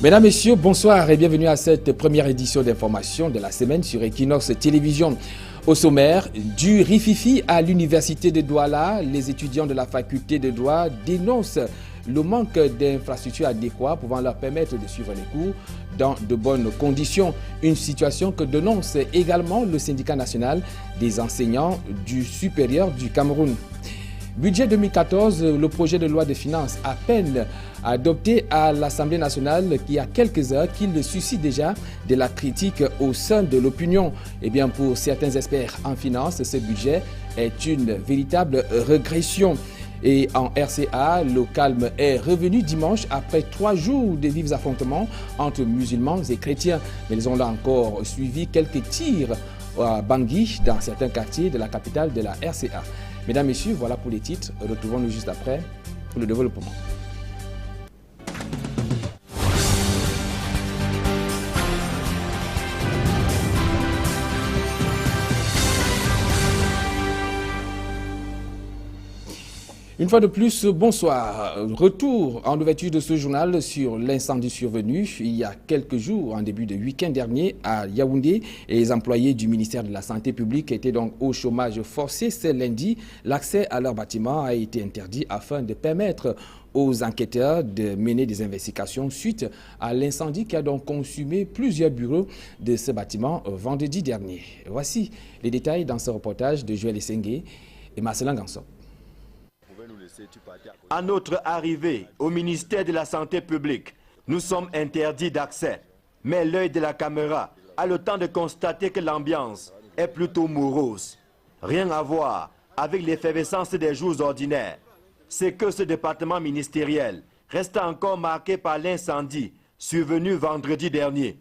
Mesdames, Messieurs, bonsoir et bienvenue à cette première édition d'information de la semaine sur Equinox Télévision. Au sommaire, du rififi à l'université de Douala, les étudiants de la faculté de droit dénoncent le manque d'infrastructures adéquates pouvant leur permettre de suivre les cours dans de bonnes conditions. Une situation que dénonce également le syndicat national des enseignants du supérieur du Cameroun. Budget 2014, le projet de loi de finances à peine adopté à l'Assemblée nationale qui a quelques heures qu'il suscite déjà de la critique au sein de l'opinion. Eh bien, pour certains experts en finance, ce budget est une véritable régression. Et en RCA, le calme est revenu dimanche après 3 jours de vifs affrontements entre musulmans et chrétiens. Mais ils ont là encore suivi quelques tirs à Bangui dans certains quartiers de la capitale de la RCA. Mesdames, Messieurs, voilà pour les titres. Retrouvons-nous juste après pour le développement. Une fois de plus, bonsoir. Retour en ouverture de ce journal sur l'incendie survenu il y a quelques jours, en début de week-end dernier, à Yaoundé. Et les employés du ministère de la Santé publique étaient donc au chômage forcé. Ce lundi, l'accès à leur bâtiment a été interdit afin de permettre aux enquêteurs de mener des investigations suite à l'incendie qui a donc consumé plusieurs bureaux de ce bâtiment vendredi dernier. Voici les détails dans ce reportage de Joël Essengue et Marcelin Gansop. À notre arrivée au ministère de la Santé publique, nous sommes interdits d'accès. Mais l'œil de la caméra a le temps de constater que l'ambiance est plutôt morose. Rien à voir avec l'effervescence des jours ordinaires. C'est que ce département ministériel reste encore marqué par l'incendie survenu vendredi dernier.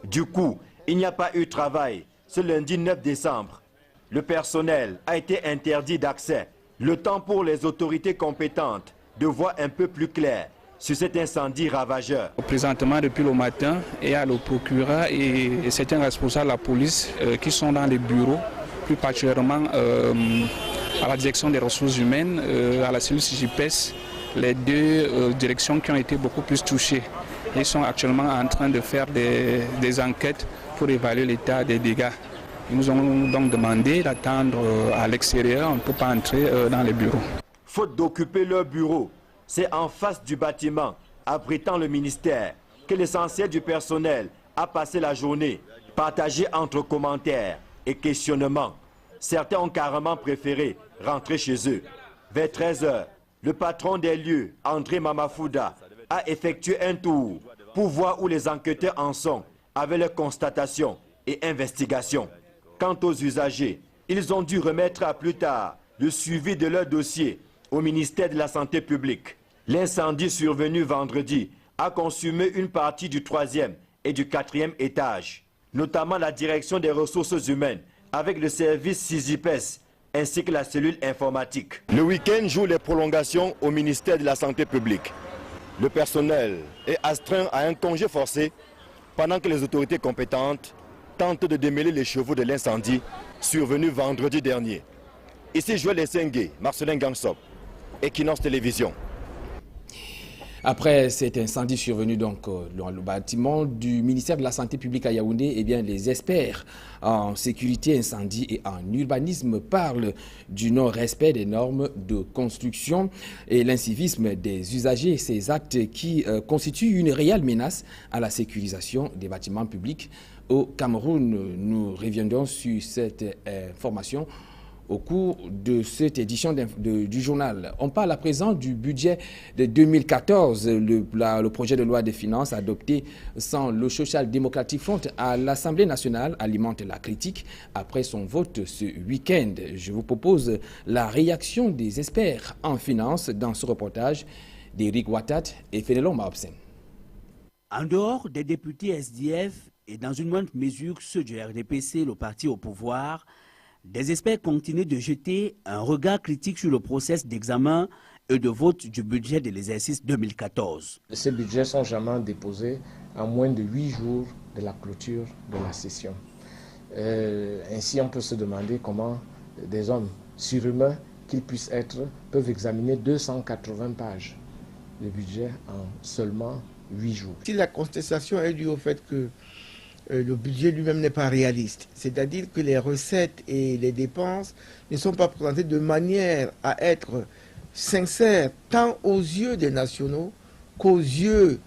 Du coup, il n'y a pas eu travail ce lundi 9 décembre. Le personnel a été interdit d'accès. Le temps pour les autorités compétentes de voir un peu plus clair sur cet incendie ravageur. Présentement, depuis le matin, il y a le procureur et certains responsables de la police qui sont dans les bureaux, plus particulièrement à la direction des ressources humaines, à la cellule CGPS, les deux directions qui ont été beaucoup plus touchées. Ils sont actuellement en train de faire des enquêtes pour évaluer l'état des dégâts. Ils nous ont donc demandé d'attendre à l'extérieur, on ne peut pas entrer dans les bureaux. Faute d'occuper leur bureau, c'est en face du bâtiment, abritant le ministère, que l'essentiel du personnel a passé la journée, partagé entre commentaires et questionnements. Certains ont carrément préféré rentrer chez eux. Vers 13 h, le patron des lieux, André Mamafouda, a effectué un tour pour voir où les enquêteurs en sont avec leurs constatations et investigations. Quant aux usagers, ils ont dû remettre à plus tard le suivi de leur dossier au ministère de la Santé publique. L'incendie survenu vendredi a consumé une partie du 3e et du 4e étage, notamment la direction des ressources humaines avec le service CISIPES ainsi que la cellule informatique. Le week-end joue les prolongations au ministère de la Santé publique. Le personnel est astreint à un congé forcé pendant que les autorités compétentes tentent de démêler les chevaux de l'incendie survenu vendredi dernier. Ici Joël Essengue, Marcelin Gansop, Equinox Télévision. Après cet incendie survenu donc dans le bâtiment du ministère de la Santé publique à Yaoundé, eh bien, les experts en sécurité incendie et en urbanisme parlent du non-respect des normes de construction et l'incivisme des usagers, ces actes qui constituent une réelle menace à la sécurisation des bâtiments publics au Cameroun. Nous reviendrons sur cette information au cours de cette édition du journal. On parle à présent du budget de 2014, le projet de loi de finances adopté sans le Social Democratic Front à l'Assemblée nationale alimente la critique après son vote ce week-end. Je vous propose la réaction des experts en finance dans ce reportage d'Éric Ouattat et Fénelon Maobsen. En dehors des députés SDF et dans une moindre mesure ceux du RDPC, le parti au pouvoir, des experts continuent de jeter un regard critique sur le processus d'examen et de vote du budget de l'exercice 2014. Ces budgets sont jamais déposés à moins de 8 jours de la clôture de la session. Ainsi, on peut se demander comment des hommes surhumains qu'ils puissent être peuvent examiner 280 pages de budget en seulement 8 jours. Si la contestation est due au fait que le budget lui-même n'est pas réaliste, c'est-à-dire que les recettes et les dépenses ne sont pas présentées de manière à être sincères tant aux yeux des nationaux qu'aux yeux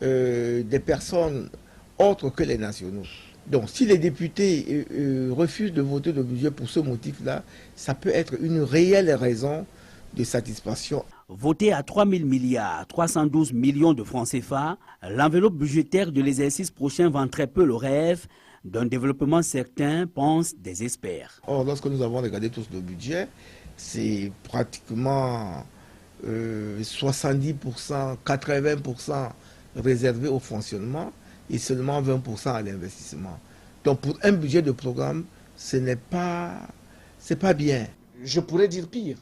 des personnes autres que les nationaux. Donc si les députés refusent de voter le budget pour ce motif-là, ça peut être une réelle raison de satisfaction. Voté à 3 000 milliards 312 millions de francs CFA, l'enveloppe budgétaire de l'exercice prochain vend très peu le rêve d'un développement certain, pensent des experts. Or, lorsque nous avons regardé tous le budget, c'est pratiquement 70%, 80% réservé au fonctionnement et seulement 20% à l'investissement. Donc pour un budget de programme, c'est pas bien. Je pourrais dire pire.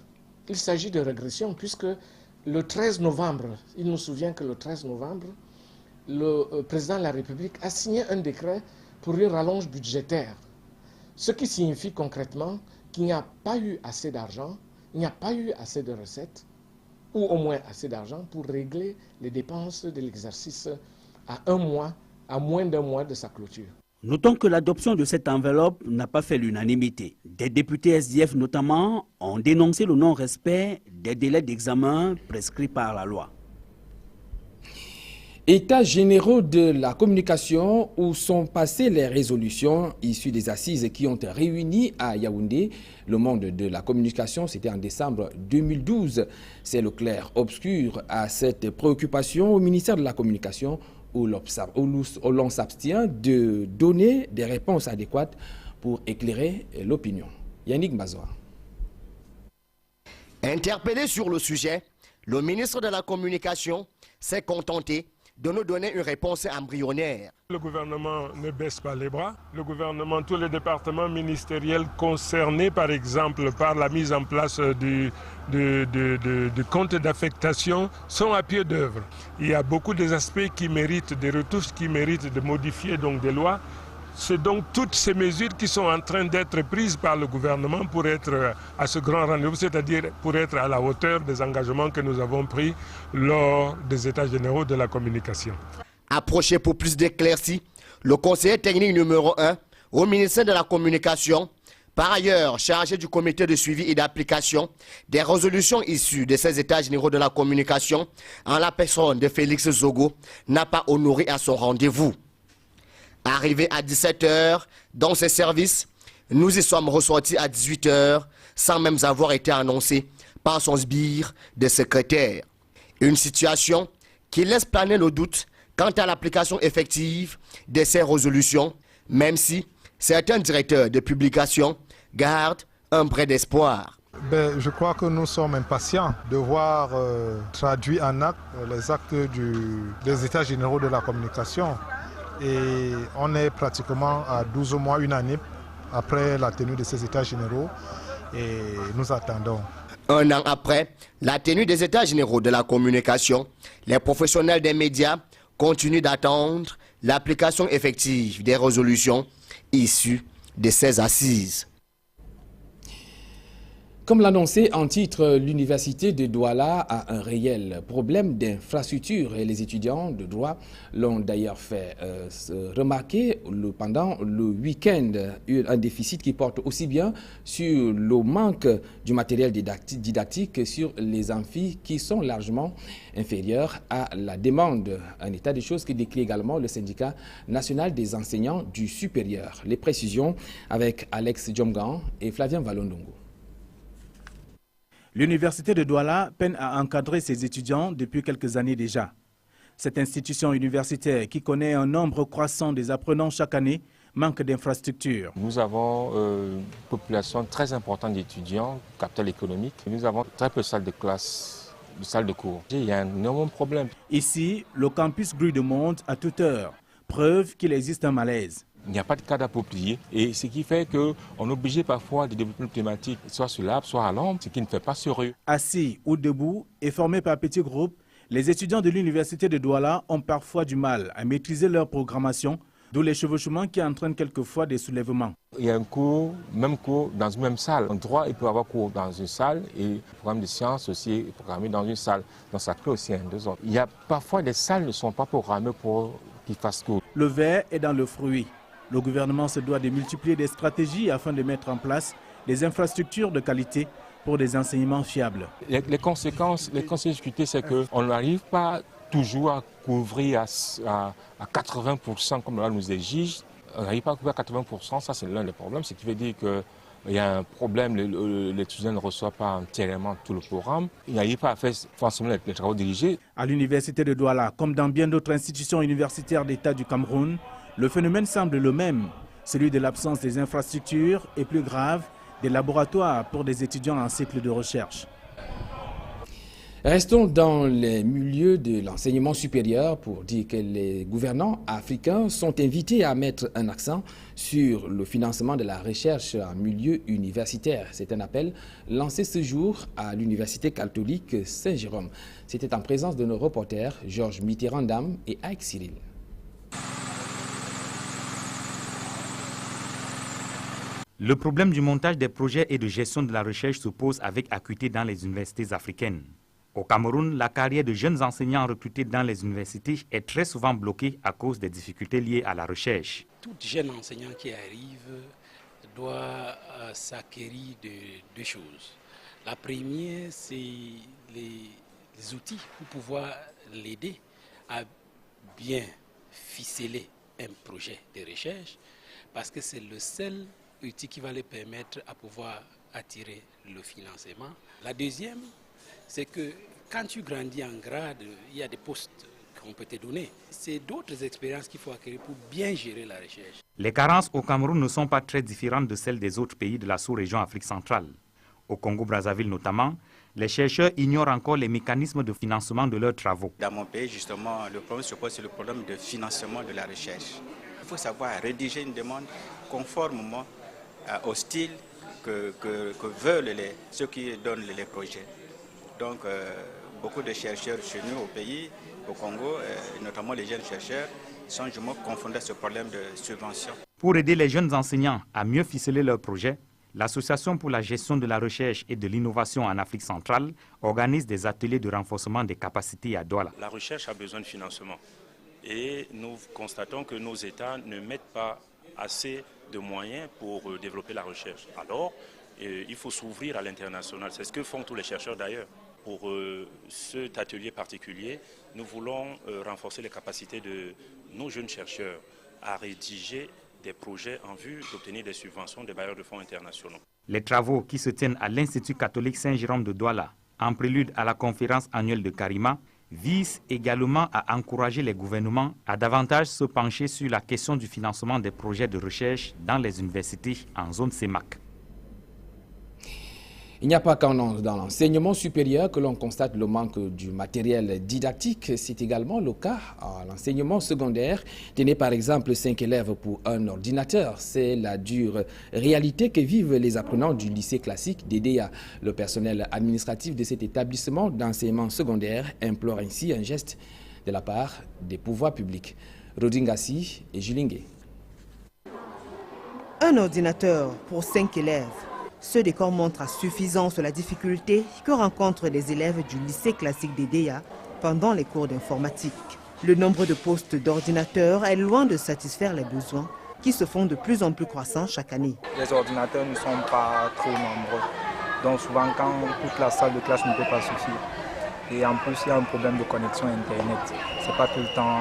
Il s'agit de régression puisque le 13 novembre, il nous souvient que le 13 novembre, le président de la République a signé un décret pour une rallonge budgétaire. Ce qui signifie concrètement qu'il n'y a pas eu assez d'argent, il n'y a pas eu assez de recettes, ou au moins assez d'argent pour régler les dépenses de l'exercice à moins d'un mois de sa clôture. Notons que l'adoption de cette enveloppe n'a pas fait l'unanimité. Des députés SDF notamment ont dénoncé le non-respect des délais d'examen prescrits par la loi. États généraux de la communication où sont passées les résolutions issues des assises qui ont réuni à Yaoundé le monde de la communication, c'était en décembre 2012. C'est le clair-obscur à cette préoccupation au ministère de la Communication où l'on s'abstient de donner des réponses adéquates pour éclairer l'opinion. Yannick Mazoa. Interpellé sur le sujet, le ministre de la Communication s'est contenté de nous donner une réponse embryonnaire. Le gouvernement ne baisse pas les bras. Le gouvernement, tous les départements ministériels concernés, par exemple, par la mise en place du compte d'affectation, sont à pied d'œuvre. Il y a beaucoup d'aspects qui méritent des retouches, qui méritent de modifier donc des lois. C'est donc toutes ces mesures qui sont en train d'être prises par le gouvernement pour être à ce grand rendez-vous, c'est-à-dire pour être à la hauteur des engagements que nous avons pris lors des États généraux de la communication. Approché pour plus d'éclaircies, le conseiller technique numéro 1 au ministère de la Communication, par ailleurs chargé du comité de suivi et d'application des résolutions issues de ces États généraux de la communication, en la personne de Félix Zogo, n'a pas honoré à son rendez-vous. Arrivé à 17 h dans ces services, nous y sommes ressortis à 18 h sans même avoir été annoncés par son sbire de secrétaire. Une situation qui laisse planer le doute quant à l'application effective de ces résolutions, même si certains directeurs de publication gardent un brin d'espoir. Je crois que nous sommes impatients de voir traduit en actes les actes des États généraux de la communication. Et on est pratiquement à 12 mois, une année après la tenue de ces États généraux et nous attendons. Un an après la tenue des États généraux de la communication, les professionnels des médias continuent d'attendre l'application effective des résolutions issues de ces assises. Comme l'annonçait en titre, l'université de Douala a un réel problème d'infrastructure et les étudiants de droit l'ont d'ailleurs fait remarquer pendant le week-end. Un déficit qui porte aussi bien sur le manque du matériel didactique que sur les amphis qui sont largement inférieurs à la demande. Un état des choses qui décrit également le syndicat national des enseignants du supérieur. Les précisions avec Alex Djomgan et Flavien Valondongo. L'université de Douala peine à encadrer ses étudiants depuis quelques années déjà. Cette institution universitaire qui connaît un nombre croissant des apprenants chaque année manque d'infrastructures. Nous avons une population très importante d'étudiants, capital économique. Nous avons très peu de salles de classe, de salles de cours. Il y a un énorme problème. Ici, le campus grouille de monde à toute heure, preuve qu'il existe un malaise. Il n'y a pas de cadre approprié et ce qui fait qu'on est obligé parfois de développer une thématique soit sur l'arbre, soit à l'ombre, ce qui ne fait pas sérieux. Assis ou debout et formés par petits groupes, les étudiants de l'université de Douala ont parfois du mal à maîtriser leur programmation, d'où les chevauchements qui entraînent quelquefois des soulèvements. Il y a un cours, même cours dans une même salle. En droit, il peut y avoir cours dans une salle et le programme de sciences aussi est programmé dans une salle. Donc ça crée aussi un désordre. Il y a parfois des salles ne sont pas programmées pour qu'ils fassent cours. Le verre est dans le fruit. Le gouvernement se doit de multiplier des stratégies afin de mettre en place des infrastructures de qualité pour des enseignements fiables. Les conséquences discutées, c'est qu'on n'arrive pas toujours à couvrir à 80% comme la loi nous exige. On n'arrive pas à couvrir à 80%, ça c'est l'un des problèmes, ce qui veut dire qu'il y a un problème, l'étudiant ne reçoit pas entièrement tout le programme, il n'arrive pas à faire forcément les travaux dirigés. À l'université de Douala, comme dans bien d'autres institutions universitaires d'État du Cameroun, le phénomène semble le même, celui de l'absence des infrastructures et plus grave, des laboratoires pour des étudiants en cycle de recherche. Restons dans les milieux de l'enseignement supérieur pour dire que les gouvernants africains sont invités à mettre un accent sur le financement de la recherche en milieu universitaire. C'est un appel lancé ce jour à l'Université catholique Saint-Jérôme. C'était en présence de nos reporters Georges Mitterrand-Dam et Ike Cyril. Le problème du montage des projets et de gestion de la recherche se pose avec acuité dans les universités africaines. Au Cameroun, la carrière de jeunes enseignants recrutés dans les universités est très souvent bloquée à cause des difficultés liées à la recherche. Tout jeune enseignant qui arrive doit s'acquérir de deux choses. La première, c'est les outils pour pouvoir l'aider à bien ficeler un projet de recherche, parce que c'est le seul outil qui va les permettre à pouvoir attirer le financement. La deuxième, c'est que quand tu grandis en grade, il y a des postes qu'on peut te donner. C'est d'autres expériences qu'il faut acquérir pour bien gérer la recherche. Les carences au Cameroun ne sont pas très différentes de celles des autres pays de la sous-région Afrique centrale. Au Congo-Brazzaville notamment, les chercheurs ignorent encore les mécanismes de financement de leurs travaux. Dans mon pays, justement, le problème se pose, c'est le problème de financement de la recherche. Il faut savoir rédiger une demande conformément au style que veulent ceux qui donnent les projets. Donc, beaucoup de chercheurs chez nous au pays, au Congo, notamment les jeunes chercheurs, sont justement confrontés à ce problème de subvention. Pour aider les jeunes enseignants à mieux ficeler leurs projets, l'Association pour la gestion de la recherche et de l'innovation en Afrique centrale organise des ateliers de renforcement des capacités à Douala. La recherche a besoin de financement et nous constatons que nos États ne mettent pas assez de moyens pour développer la recherche. Alors, il faut s'ouvrir à l'international. C'est ce que font tous les chercheurs d'ailleurs. Pour cet atelier particulier, nous voulons renforcer les capacités de nos jeunes chercheurs à rédiger des projets en vue d'obtenir des subventions des bailleurs de fonds internationaux. Les travaux qui se tiennent à l'Institut catholique Saint-Jérôme de Douala, en prélude à la conférence annuelle de Karima, visent également à encourager les gouvernements à davantage se pencher sur la question du financement des projets de recherche dans les universités en zone CEMAC. Il n'y a pas qu'en dans l'enseignement supérieur que l'on constate le manque du matériel didactique. C'est également le cas à l'enseignement secondaire. Tenez par exemple 5 élèves pour un ordinateur. C'est la dure réalité que vivent les apprenants du lycée classique d'Edea. Le personnel administratif de cet établissement d'enseignement secondaire implore ainsi un geste de la part des pouvoirs publics. Rodingassi et Julingue. Un ordinateur pour 5 élèves. Ce décor montre à suffisance la difficulté que rencontrent les élèves du lycée classique d'Edea pendant les cours d'informatique. Le nombre de postes d'ordinateurs est loin de satisfaire les besoins qui se font de plus en plus croissants chaque année. Les ordinateurs ne sont pas trop nombreux. Donc souvent quand toute la salle de classe ne peut pas suffire. Et en plus il y a un problème de connexion Internet. C'est pas tout le temps,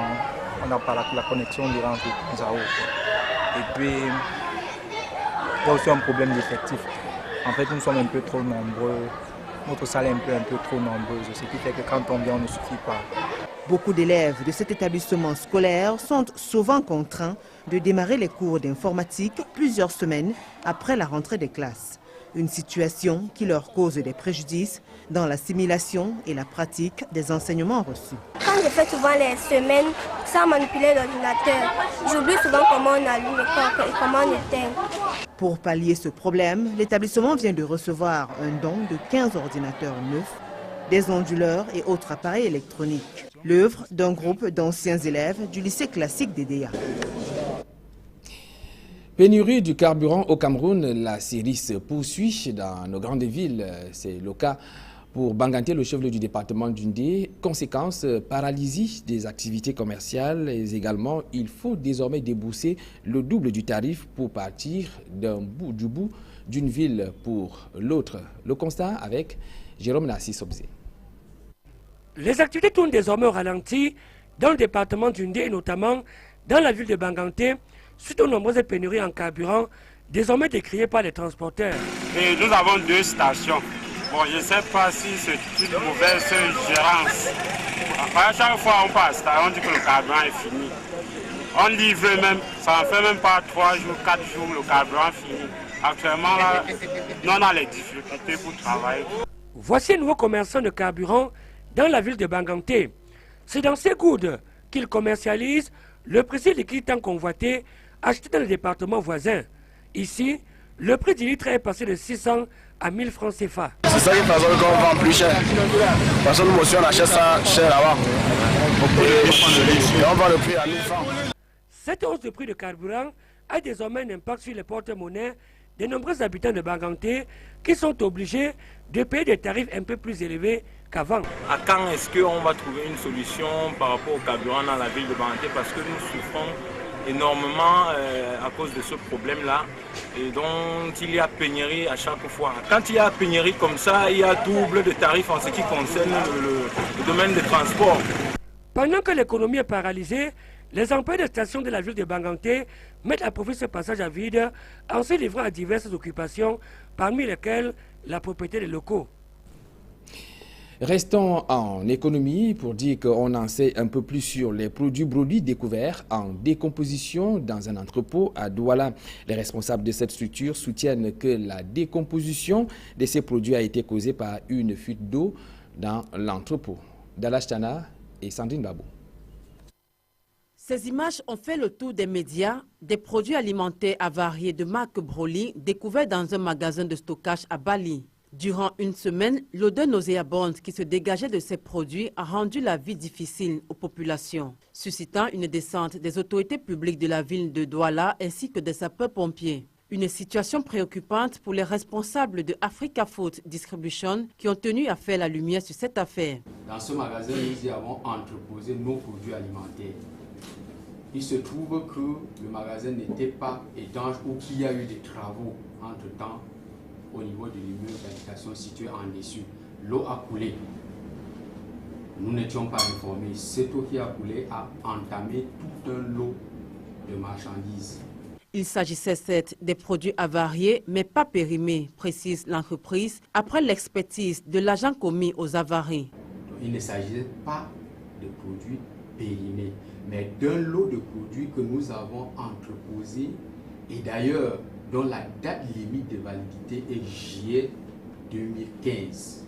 on n'a pas la connexion durant les heures. Et puis il y a aussi un problème d'effectif. En fait, nous sommes un peu trop nombreux. Notre salle est un peu trop nombreuse, ce qui fait que quand on vient, on ne suffit pas. Beaucoup d'élèves de cet établissement scolaire sont souvent contraints de démarrer les cours d'informatique plusieurs semaines après la rentrée des classes. Une situation qui leur cause des préjudices dans l'assimilation et la pratique des enseignements reçus. Quand je fais souvent les semaines sans manipuler l'ordinateur, j'oublie souvent comment on allume l'écran et comment on éteint. Pour pallier ce problème, l'établissement vient de recevoir un don de 15 ordinateurs neufs, des onduleurs et autres appareils électroniques. L'œuvre d'un groupe d'anciens élèves du lycée classique d'Edea. Pénurie du carburant au Cameroun, la série se poursuit dans nos grandes villes. C'est le cas pour Banganté, le chef-lieu du département d'Undé. Conséquence, paralysie des activités commerciales et également, il faut désormais débourser le double du tarif pour partir du bout d'une ville pour l'autre. Le constat avec Jérôme Narcisse Obzé. Les activités tournent désormais au ralenti dans le département d'Undé et notamment dans la ville de Banganté, suite aux nombreuses pénuries en carburant, désormais décriées par les transporteurs. Et nous avons 2 stations. Bon, je ne sais pas si c'est une mauvaise gérance. À chaque fois on passe, on dit que le carburant est fini. On livre même, ça ne fait même pas 3 jours, 4 jours, le carburant est fini. Actuellement, là, nous on a les difficultés pour travailler. Voici un nouveau commerçant de carburant dans la ville de Banganté. C'est dans ces goudes qu'il commercialise le précis liquide tant convoité acheté dans le département voisin. Ici, le prix du litre est passé de 600 à 1000 francs CFA. C'est ça qui fait qu'on vend plus cher. Parce que nous aussi on achète ça cher là-bas. Et on vend le prix à 1000 francs. Cette hausse de prix de carburant a désormais un impact sur les porte-monnaies des nombreux habitants de Banganté qui sont obligés de payer des tarifs un peu plus élevés qu'avant. À quand est-ce qu'on va trouver une solution par rapport au carburant dans la ville de Banganté, parce que nous souffrons énormément à cause de ce problème-là, et donc il y a pénurie à chaque fois. Quand il y a pénurie comme ça, il y a double de tarifs en ce qui concerne le domaine des transports. Pendant que l'économie est paralysée, les employés de station de la ville de Banganté mettent à profit ce passage à vide en se livrant à diverses occupations, parmi lesquelles la propriété des locaux. Restons en économie pour dire qu'on en sait un peu plus sur les produits brodis découverts en décomposition dans un entrepôt à Douala. Les responsables de cette structure soutiennent que la décomposition de ces produits a été causée par une fuite d'eau dans l'entrepôt. Dalash Tana et Sandrine Babou. Ces images ont fait le tour des médias, des produits alimentaires avariés de marque Broly découverts dans un magasin de stockage à Bali. Durant une semaine, l'odeur nauséabonde qui se dégageait de ces produits a rendu la vie difficile aux populations, suscitant une descente des autorités publiques de la ville de Douala ainsi que des sapeurs-pompiers. Une situation préoccupante pour les responsables de Africa Food Distribution qui ont tenu à faire la lumière sur cette affaire. Dans ce magasin, nous y avons entreposé nos produits alimentaires. Il se trouve que le magasin n'était pas étanche ou qu'il y a eu des travaux entre-temps au niveau de l'immeuble d'habitation situé en dessus. L'eau a coulé. Nous n'étions pas informés. Cette eau qui a coulé a entamé tout un lot de marchandises. Il s'agissait certes des produits avariés, mais pas périmés, précise l'entreprise, après l'expertise de l'agent commis aux avaries. Il ne s'agissait pas de produits périmés, mais d'un lot de produits que nous avons entreposés et d'ailleurs dont la date limite de validité est juillet 2015.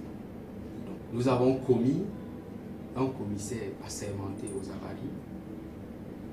Donc, nous avons commis un commissaire assermenté aux avaries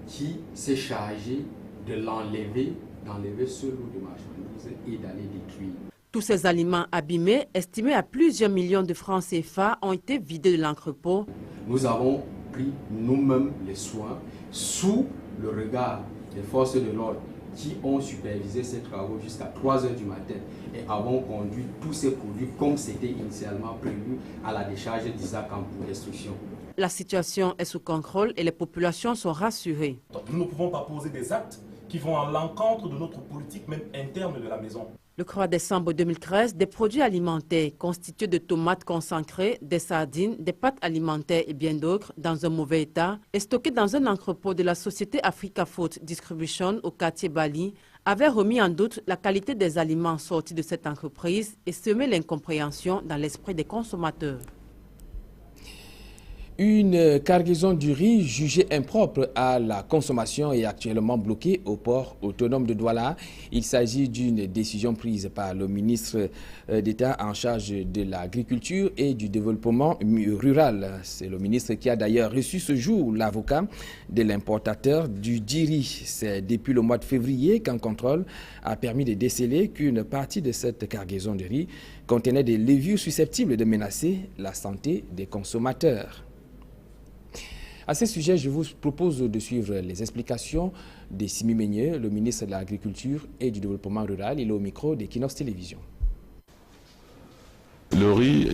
qui s'est chargé de l'enlever, d'enlever ce lot de marchandises et d'aller détruire. Tous ces aliments abîmés, estimés à plusieurs millions de francs CFA, ont été vidés de l'entrepôt. Nous avons pris nous-mêmes les soins sous le regard des forces de l'ordre qui ont supervisé ces travaux jusqu'à 3 h du matin et avons conduit tous ces produits comme c'était initialement prévu à la décharge d'Isaac pour destruction. La situation est sous contrôle et les populations sont rassurées. Donc, nous ne pouvons pas poser des actes qui vont à l'encontre de notre politique même interne de la maison. Le 3 décembre 2013, des produits alimentaires constitués de tomates concentrées, des sardines, des pâtes alimentaires et bien d'autres dans un mauvais état et stockés dans un entrepôt de la société Africa Food Distribution au quartier Bali avaient remis en doute la qualité des aliments sortis de cette entreprise et semé l'incompréhension dans l'esprit des consommateurs. Une cargaison du riz jugée impropre à la consommation est actuellement bloquée au port autonome de Douala. Il s'agit d'une décision prise par le ministre d'État en charge de l'agriculture et du développement rural. C'est le ministre qui a d'ailleurs reçu ce jour l'avocat de l'importateur du riz. C'est depuis le mois de février qu'un contrôle a permis de déceler qu'une partie de cette cargaison de riz contenait des levures susceptibles de menacer la santé des consommateurs. À ce sujet, je vous propose de suivre les explications de Simi Meunier, le ministre de l'Agriculture et du Développement rural. Il est au micro d'Equinox Télévision. Le riz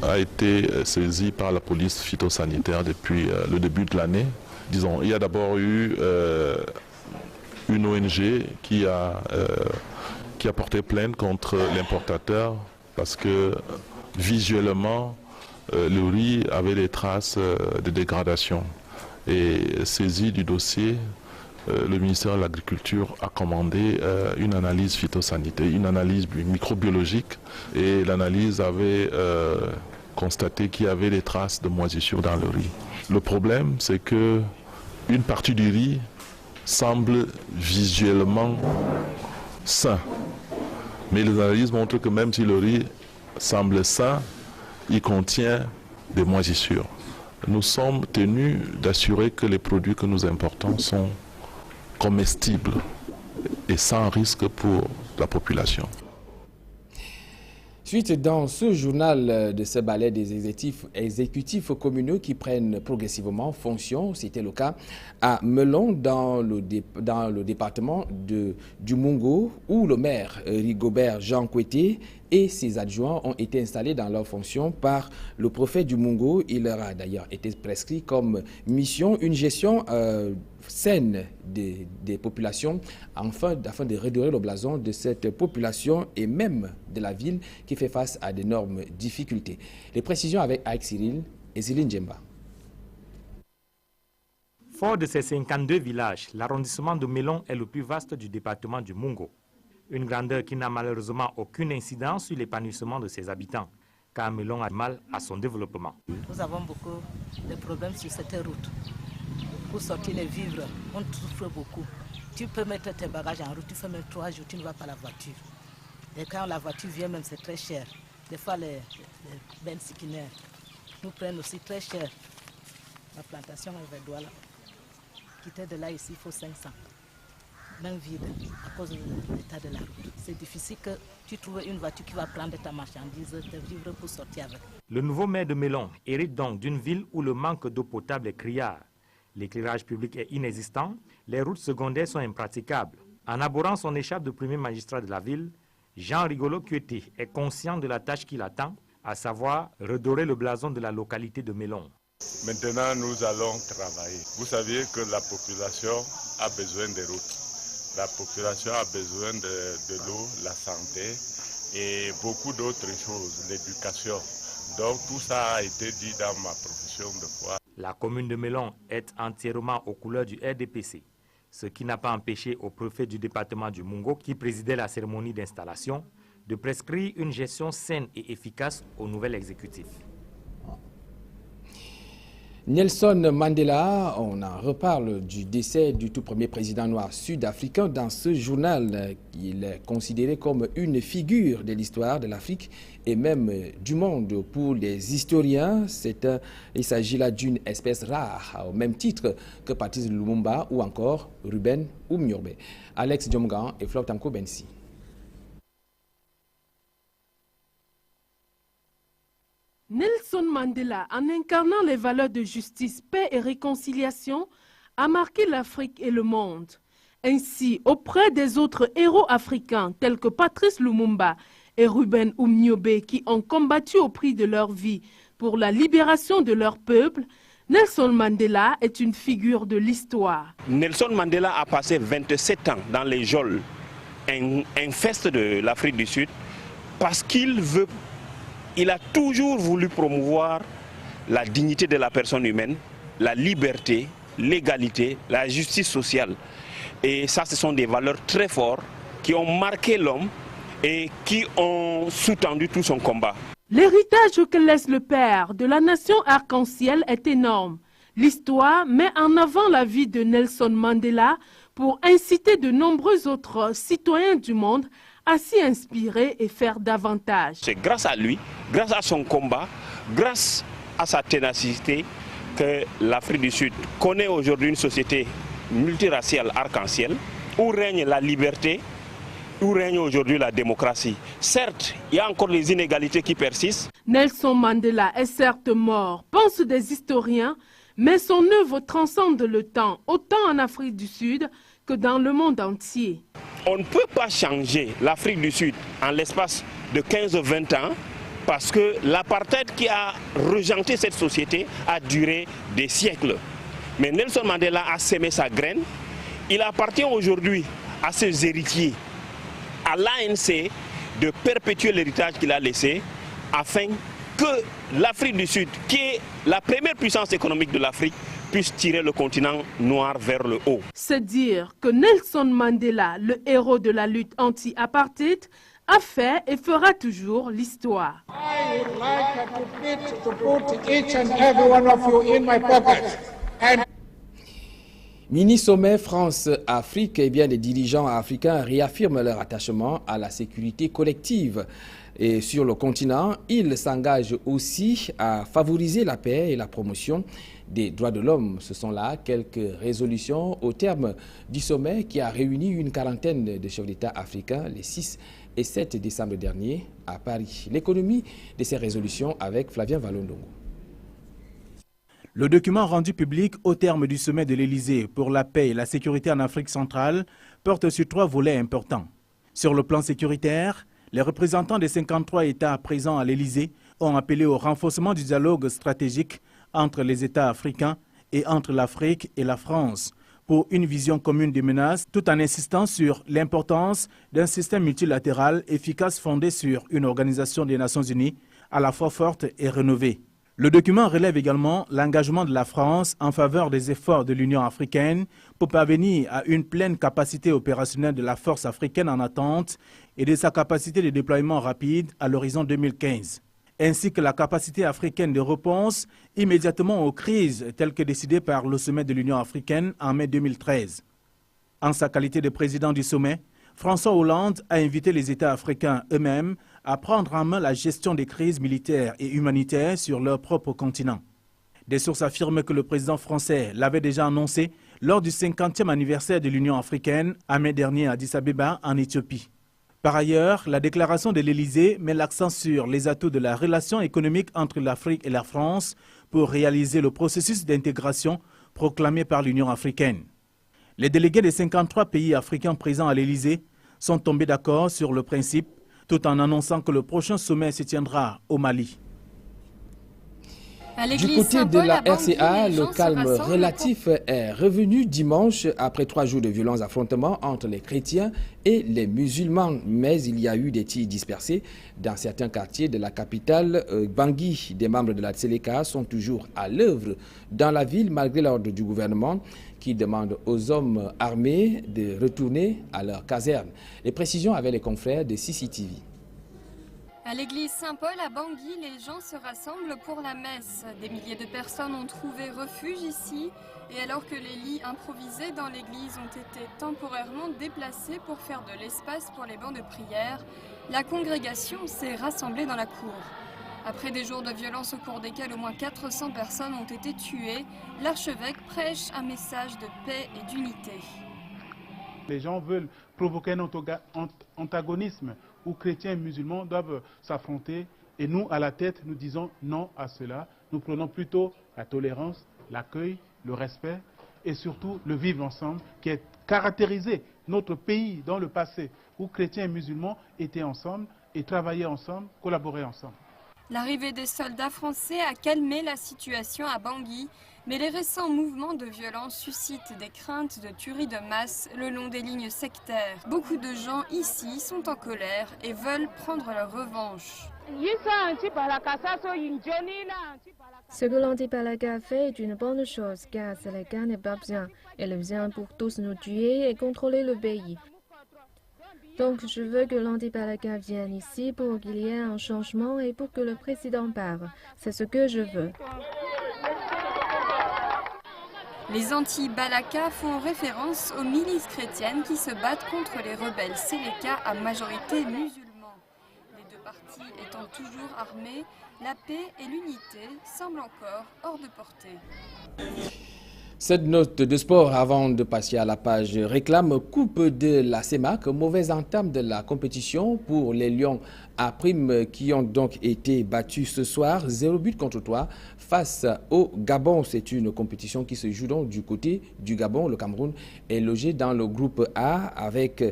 a été saisi par la police phytosanitaire depuis le début de l'année. Disons, il y a d'abord eu une ONG qui a porté plainte contre l'importateur parce que visuellement, le riz avait des traces de dégradation. Et saisi du dossier, le ministère de l'Agriculture a commandé une analyse phytosanitaire, une analyse microbiologique, et l'analyse avait constaté qu'il y avait des traces de moisissure dans le riz. Le problème, c'est que une partie du riz semble visuellement sain. Mais les analyses montrent que même si le riz semble sain, il contient des moisissures. Nous sommes tenus d'assurer que les produits que nous importons sont comestibles et sans risque pour la population. Suite dans ce journal de ce balai des exécutifs communaux qui prennent progressivement fonction, c'était le cas à Melon dans le département du Mungo, où le maire Rigobert Jean Koueté et ses adjoints ont été installés dans leurs fonctions par le préfet du Mungo. Il leur a d'ailleurs été prescrit comme mission une gestion saine des populations afin de redorer le blason de cette population et même de la ville qui fait face à d'énormes difficultés. Les précisions avec Aïk Cyril et Zéline Djemba. Fort de ses 52 villages, l'arrondissement de Melon est le plus vaste du département du Mungo. Une grandeur qui n'a malheureusement aucune incidence sur l'épanouissement de ses habitants, car Melon a mal à son développement. Nous avons beaucoup de problèmes sur cette route. Pour sortir les vivres, on souffre beaucoup. Tu peux mettre tes bagages en route, tu fais même 3 jours, tu ne vas pas à la voiture. Et quand la voiture vient même, c'est très cher. Des fois, les bensikinaires nous prennent aussi très cher. La plantation est vers Douala. Quitter de là, ici, il faut 500. Même vide, à cause de l'état de la route. C'est difficile que tu trouves une voiture qui va prendre ta marchandise, tes vivres pour sortir avec. Le nouveau maire de Melon hérite donc d'une ville où le manque d'eau potable est criard. L'éclairage public est inexistant, les routes secondaires sont impraticables. En abordant son échappe de premier magistrat de la ville, Jean Rigolo Koueté est conscient de la tâche qui l'attend, à savoir redorer le blason de la localité de Melon. Maintenant, nous allons travailler. Vous saviez que la population a besoin de routes. La population a besoin de l'eau, la santé et beaucoup d'autres choses, l'éducation. Donc tout ça a été dit dans ma profession de foi. La commune de Melon est entièrement aux couleurs du RDPC, ce qui n'a pas empêché au préfet du département du Mungo, qui présidait la cérémonie d'installation, de prescrire une gestion saine et efficace au nouvel exécutif. Nelson Mandela, on en reparle du décès du tout premier président noir sud-africain dans ce journal. Il est considéré comme une figure de l'histoire de l'Afrique et même du monde. Pour les historiens, il s'agit là d'une espèce rare, au même titre que Patrice Lumumba ou encore Ruben Umnyorbe. Alex Djomgan et Flortanko Bensi. Nelson Mandela, en incarnant les valeurs de justice, paix et réconciliation, a marqué l'Afrique et le monde. Ainsi, auprès des autres héros africains tels que Patrice Lumumba et Ruben Umnyorbe qui ont combattu au prix de leur vie pour la libération de leur peuple, Nelson Mandela est une figure de l'histoire. Nelson Mandela a passé 27 ans dans les geôles infestes de l'Afrique du Sud parce qu'il a toujours voulu promouvoir la dignité de la personne humaine, la liberté, l'égalité, la justice sociale. Et ça, ce sont des valeurs très fortes qui ont marqué l'homme et qui ont sous-tendu tout son combat. L'héritage que laisse le père de la nation arc-en-ciel est énorme. L'histoire met en avant la vie de Nelson Mandela pour inciter de nombreux autres citoyens du monde à s'y inspirer et faire davantage. C'est grâce à lui, grâce à son combat, grâce à sa ténacité que l'Afrique du Sud connaît aujourd'hui une société multiraciale arc-en-ciel où règne la liberté, où règne aujourd'hui la démocratie. Certes, il y a encore les inégalités qui persistent. Nelson Mandela est certes mort, pensent des historiens, Mais son œuvre transcende le temps, autant en Afrique du Sud que dans le monde entier. On ne peut pas changer l'Afrique du Sud en l'espace de 15-20 ans parce que l'apartheid qui a rejeté cette société a duré des siècles. Mais Nelson Mandela a semé sa graine. Il appartient aujourd'hui à ses héritiers, à l'ANC, de perpétuer l'héritage qu'il a laissé afin que l'Afrique du Sud, qui est la première puissance économique de l'Afrique, puisse tirer le continent noir vers le haut. C'est dire que Nelson Mandela, le héros de la lutte anti-apartheid, a fait et fera toujours l'histoire. I would like to put each and every one of you in my pocket. Mini-sommet France-Afrique, eh bien, les dirigeants africains réaffirment leur attachement à la sécurité collective. Et sur le continent, ils s'engagent aussi à favoriser la paix et la promotion des droits de l'homme. Ce sont là quelques résolutions au terme du sommet qui a réuni une quarantaine de chefs d'État africains les 6 et 7 décembre dernier à Paris. L'économie de ces résolutions avec Flavien Valondongo. Le document rendu public au terme du sommet de l'Élysée pour la paix et la sécurité en Afrique centrale porte sur 3 volets importants. Sur le plan sécuritaire, les représentants des 53 États présents à l'Élysée ont appelé au renforcement du dialogue stratégique entre les États africains et entre l'Afrique et la France pour une vision commune des menaces, tout en insistant sur l'importance d'un système multilatéral efficace fondé sur une organisation des Nations Unies à la fois forte et rénovée. Le document relève également l'engagement de la France en faveur des efforts de l'Union africaine pour parvenir à une pleine capacité opérationnelle de la force africaine en attente et de sa capacité de déploiement rapide à l'horizon 2015, ainsi que la capacité africaine de réponse immédiatement aux crises telles que décidées par le sommet de l'Union africaine en mai 2013. En sa qualité de président du sommet, François Hollande a invité les États africains eux-mêmes à prendre en main la gestion des crises militaires et humanitaires sur leur propre continent. Des sources affirment que le président français l'avait déjà annoncé lors du 50e anniversaire de l'Union africaine en mai dernier à Addis Abeba en Éthiopie. Par ailleurs, la déclaration de l'Élysée met l'accent sur les atouts de la relation économique entre l'Afrique et la France pour réaliser le processus d'intégration proclamé par l'Union africaine. Les délégués des 53 pays africains présents à l'Élysée sont tombés d'accord sur le principe, tout en annonçant que le prochain sommet se tiendra au Mali. Du côté de la RCA, le calme relatif est revenu dimanche après 3 jours de violents affrontements entre les chrétiens et les musulmans. Mais il y a eu des tirs dispersés dans certains quartiers de la capitale Bangui. Des membres de la Tseleka sont toujours à l'œuvre dans la ville malgré l'ordre du gouvernement qui demande aux hommes armés de retourner à leur caserne. Les précisions avec les confrères de CCTV. À l'église Saint-Paul à Bangui, les gens se rassemblent pour la messe. Des milliers de personnes ont trouvé refuge ici. Et alors que les lits improvisés dans l'église ont été temporairement déplacés pour faire de l'espace pour les bancs de prière, la congrégation s'est rassemblée dans la cour. Après des jours de violence au cours desquels au moins 400 personnes ont été tuées, l'archevêque prêche un message de paix et d'unité. Les gens veulent provoquer un antagonisme où chrétiens et musulmans doivent s'affronter. Et nous, à la tête, nous disons non à cela. Nous prenons plutôt la tolérance, l'accueil, le respect et surtout le vivre ensemble qui a caractérisé notre pays dans le passé où chrétiens et musulmans étaient ensemble et travaillaient ensemble, collaboraient ensemble. L'arrivée des soldats français a calmé la situation à Bangui, mais les récents mouvements de violence suscitent des craintes de tueries de masse le long des lignes sectaires. Beaucoup de gens ici sont en colère et veulent prendre leur revanche. Ce que l'anti-Balaka fait est une bonne chose car Séléka n'est pas bien. Elle vient pour tous nous tuer et contrôler le pays. Donc je veux que l'anti-Balaka vienne ici pour qu'il y ait un changement et pour que le président parle. C'est ce que je veux. Les anti-Balaka font référence aux milices chrétiennes qui se battent contre les rebelles Séléka à majorité musulmans. Les deux partis étant toujours armés, la paix et l'unité semblent encore hors de portée. Cette note de sport avant de passer à la page réclame coupe de la CEMAC, mauvaise entame de la compétition pour les Lions à prime qui ont donc été battus ce soir, 0 but contre 3 face au Gabon. C'est une compétition qui se joue donc du côté du Gabon. Le Cameroun est logé dans le groupe A avec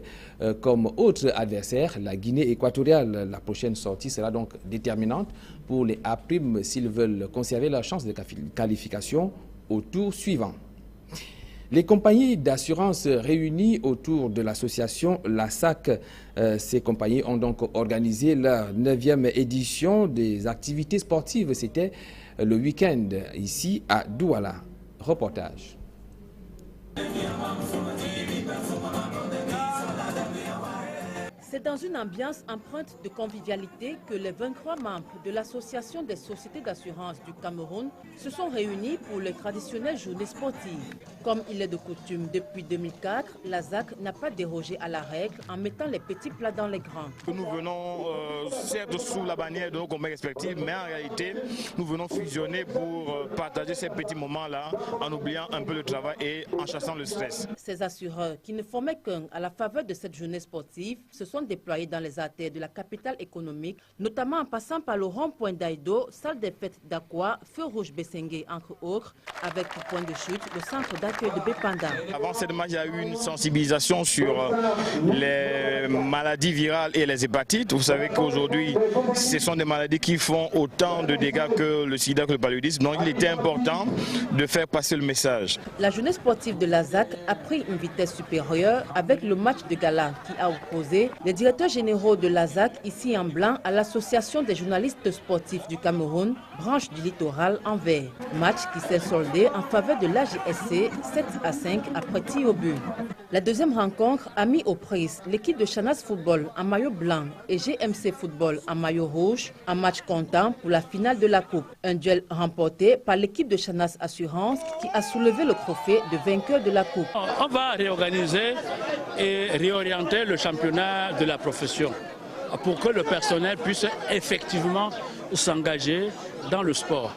comme autre adversaire la Guinée équatoriale. La prochaine sortie sera donc déterminante pour les A prime s'ils veulent conserver leur chance de qualification au tour suivant. Les compagnies d'assurance réunies autour de l'association La SAC, ces compagnies ont donc organisé leur 9e édition des activités sportives. C'était le week-end ici à Douala. Reportage. C'est dans une ambiance empreinte de convivialité que les 23 membres de l'Association des sociétés d'assurance du Cameroun se sont réunis pour les traditionnelles journées sportives. Comme il est de coutume depuis 2004, la SAC n'a pas dérogé à la règle en mettant les petits plats dans les grands. Nous venons certes sous la bannière de nos compagnies respectives, mais en réalité, nous venons fusionner pour partager ces petits moments-là en oubliant un peu le travail et en chassant le stress. Ces assureurs, qui ne formaient qu'un à la faveur de cette journée sportive, se sont déployés dans les artères de la capitale économique, notamment en passant par le rond-point d'Aïdo, salle des fêtes d'Aqua, Feu Rouge Bessengue, entre autres, avec pour point de chute le centre d'accueil de Bépanda. Avant cette match, il y a eu une sensibilisation sur les maladies virales et les hépatites. Vous savez qu'aujourd'hui, ce sont des maladies qui font autant de dégâts que le sida, que le paludisme. Donc il était important de faire passer le message. La journée sportive de la SAC a pris une vitesse supérieure avec le match de gala qui a opposé les directeurs généraux de la SAC ici en blanc à l'Association des journalistes sportifs du Cameroun, branche du littoral en vert. Match qui s'est soldé en faveur de l'AJSC 7-5 après tir au but. La deuxième rencontre a mis aux prises l'équipe de Chanas Football en maillot blanc et GMC Football en maillot rouge, un match comptant pour la finale de la Coupe. Un duel remporté par l'équipe de Chanas Assurance qui a soulevé le trophée de vainqueur de la Coupe. On va réorganiser et réorienter le championnat de la profession pour que le personnel puisse effectivement s'engager dans le sport.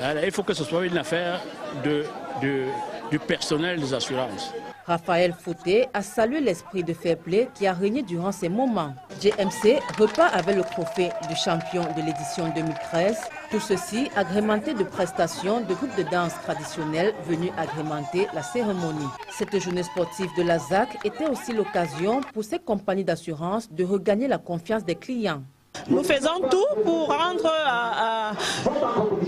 Alors, il faut que ce soit une affaire du personnel des assurances. Raphaël Fouté a salué l'esprit de fair play qui a régné durant ces moments. GMC repart avec le trophée du champion de l'édition 2013. Tout ceci agrémenté de prestations de groupes de danse traditionnels venus agrémenter la cérémonie. Cette journée sportive de la SAC était aussi l'occasion pour ces compagnies d'assurance de regagner la confiance des clients. Nous faisons tout pour rendre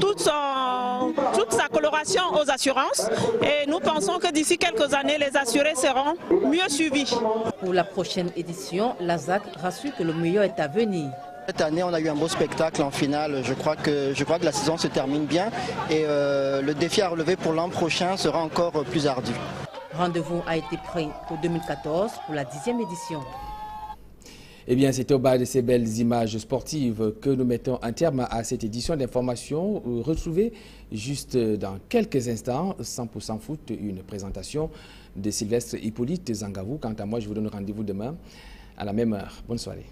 toute sa coloration aux assurances et nous pensons que d'ici quelques années, les assurés seront mieux suivis. Pour la prochaine édition, la SAC rassure que le meilleur est à venir. Cette année, on a eu un beau spectacle en finale. Je crois que la saison se termine bien et le défi à relever pour l'an prochain sera encore plus ardu. Rendez-vous a été pris pour 2014 pour la 10e édition. Eh bien, c'est au bas de ces belles images sportives que nous mettons un terme à cette édition d'information. Retrouvez juste dans quelques instants 100% foot, une présentation de Sylvestre Hippolyte Zangavou. Quant à moi, je vous donne rendez-vous demain à la même heure. Bonne soirée.